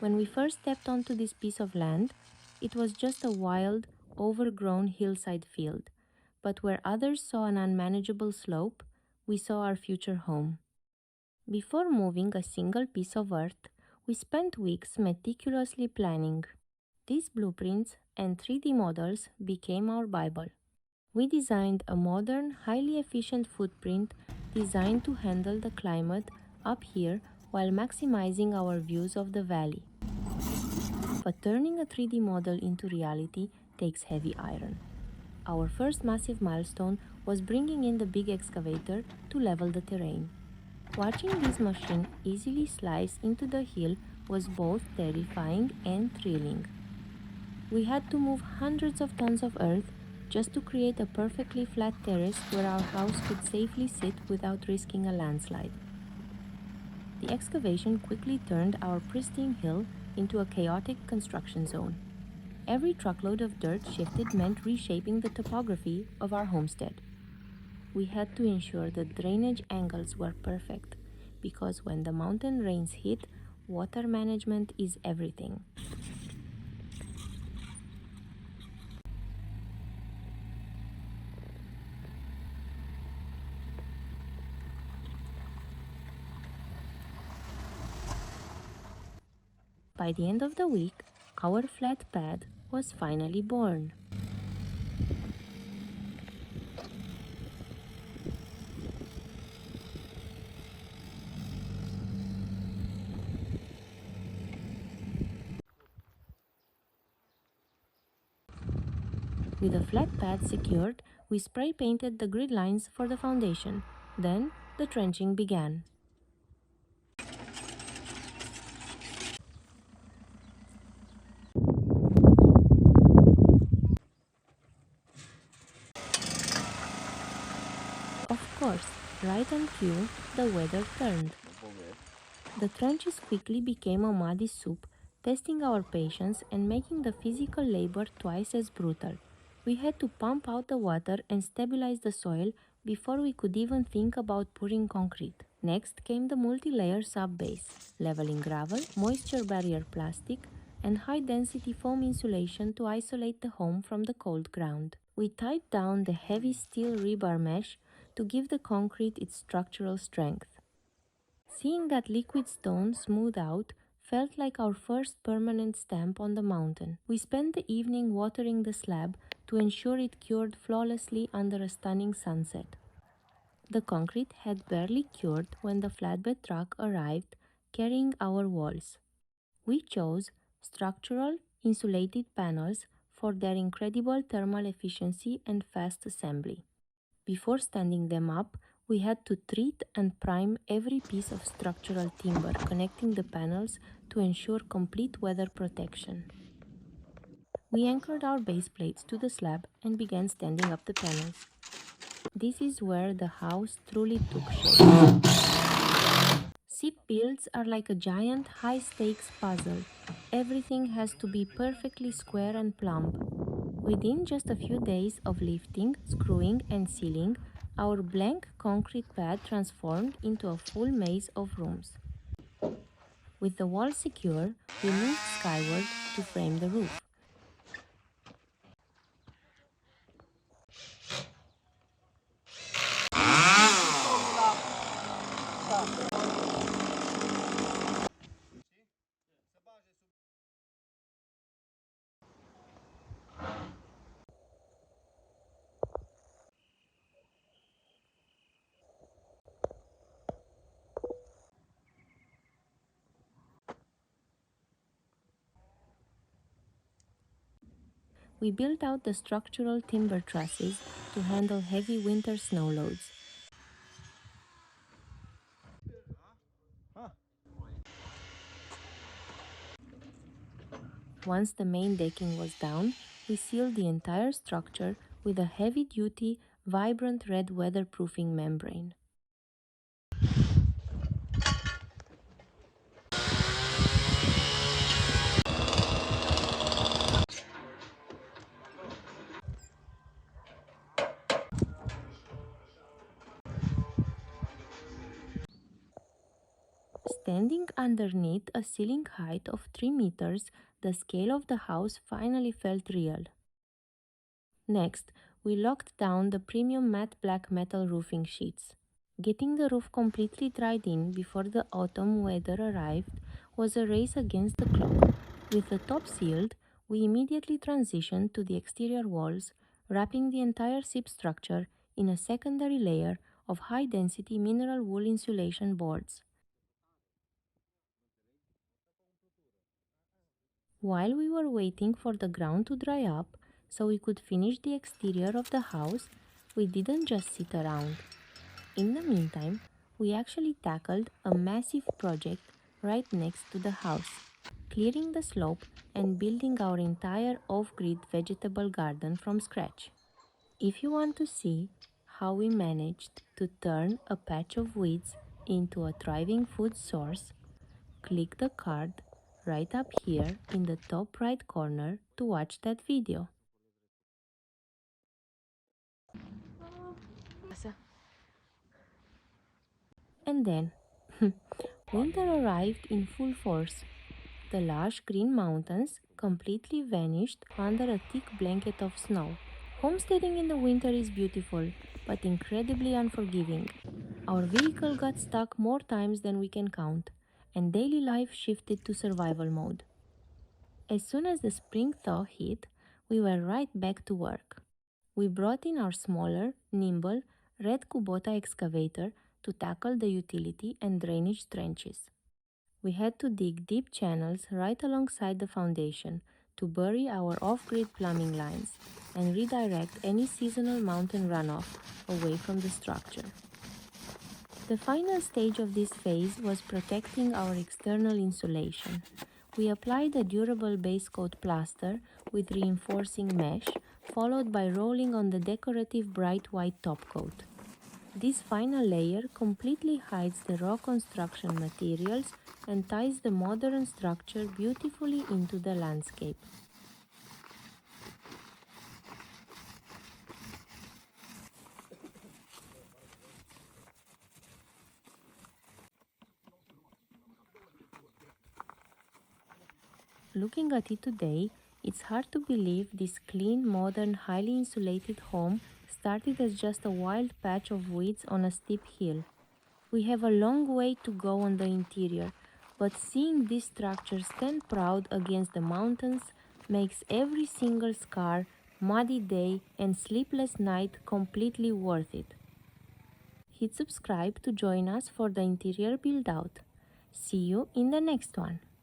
When we first stepped onto this piece of land, it was just a wild, overgrown hillside field. But where others saw an unmanageable slope, we saw our future home. Before moving a single piece of earth, we spent weeks meticulously planning. These blueprints and 3D models became our Bible. We designed a modern, highly efficient footprint designed to handle the climate up here while maximizing our views of the valley. But turning a 3D model into reality takes heavy iron. Our first massive milestone was bringing in the big excavator to level the terrain. Watching this machine easily slice into the hill was both terrifying and thrilling. We had to move hundreds of tons of earth just to create a perfectly flat terrace where our house could safely sit without risking a landslide. The excavation quickly turned our pristine hill into a chaotic construction zone. Every truckload of dirt shifted meant reshaping the topography of our homestead. We had to ensure the drainage angles were perfect, because when the mountain rains hit, water management is everything. By the end of the week, our flat pad was finally born. With the flat pad secured, we spray painted the grid lines for the foundation. Then, the trenching began. Of course, right on cue, the weather turned. The trenches quickly became a muddy soup, testing our patience and making the physical labor twice as brutal. We had to pump out the water and stabilize the soil before we could even think about pouring concrete. Next came the multi-layer sub-base, leveling gravel, moisture barrier plastic, and high-density foam insulation to isolate the home from the cold ground. We tied down the heavy steel rebar mesh to give the concrete its structural strength. Seeing that liquid stone smooth out felt like our first permanent stamp on the mountain. We spent the evening watering the slab to ensure it cured flawlessly under a stunning sunset. The concrete had barely cured when the flatbed truck arrived carrying our walls. We chose structural insulated panels for their incredible thermal efficiency and fast assembly. Before standing them up, we had to treat and prime every piece of structural timber connecting the panels to ensure complete weather protection. We anchored our base plates to the slab and began standing up the panels. This is where the house truly took shape. SIP builds are like a giant high-stakes puzzle. Everything has to be perfectly square and plumb. Within just a few days of lifting, screwing and sealing, our blank concrete pad transformed into a full maze of rooms. With the wall secure, we moved skyward to frame the roof. We built out the structural timber trusses to handle heavy winter snow loads. Once the main decking was down, we sealed the entire structure with a heavy-duty, vibrant red weatherproofing membrane. Standing underneath a ceiling height of 3 meters, the scale of the house finally felt real. Next, we locked down the premium matte black metal roofing sheets. Getting the roof completely dried in before the autumn weather arrived was a race against the clock. With the top sealed, we immediately transitioned to the exterior walls, wrapping the entire SIP structure in a secondary layer of high-density mineral wool insulation boards. While we were waiting for the ground to dry up so we could finish the exterior of the house, we didn't just sit around. In the meantime, we actually tackled a massive project right next to the house, clearing the slope and building our entire off-grid vegetable garden from scratch. If you want to see how we managed to turn a patch of weeds into a thriving food source, click the card right up here in the top right corner to watch that video. And then, winter arrived in full force. The lush green mountains completely vanished under a thick blanket of snow. Homesteading in the winter is beautiful, but incredibly unforgiving. Our vehicle got stuck more times than we can count, and daily life shifted to survival mode. As soon as the spring thaw hit, we were right back to work. We brought in our smaller, nimble, red Kubota excavator to tackle the utility and drainage trenches. We had to dig deep channels right alongside the foundation to bury our off-grid plumbing lines and redirect any seasonal mountain runoff away from the structure. The final stage of this phase was protecting our external insulation. We applied a durable base coat plaster with reinforcing mesh, followed by rolling on the decorative bright white top coat. This final layer completely hides the raw construction materials and ties the modern structure beautifully into the landscape. Looking at it today, it's hard to believe this clean, modern, highly insulated home started as just a wild patch of weeds on a steep hill. We have a long way to go on the interior, but seeing this structure stand proud against the mountains makes every single scar, muddy day, and sleepless night completely worth it. Hit subscribe to join us for the interior build out. See you in the next one.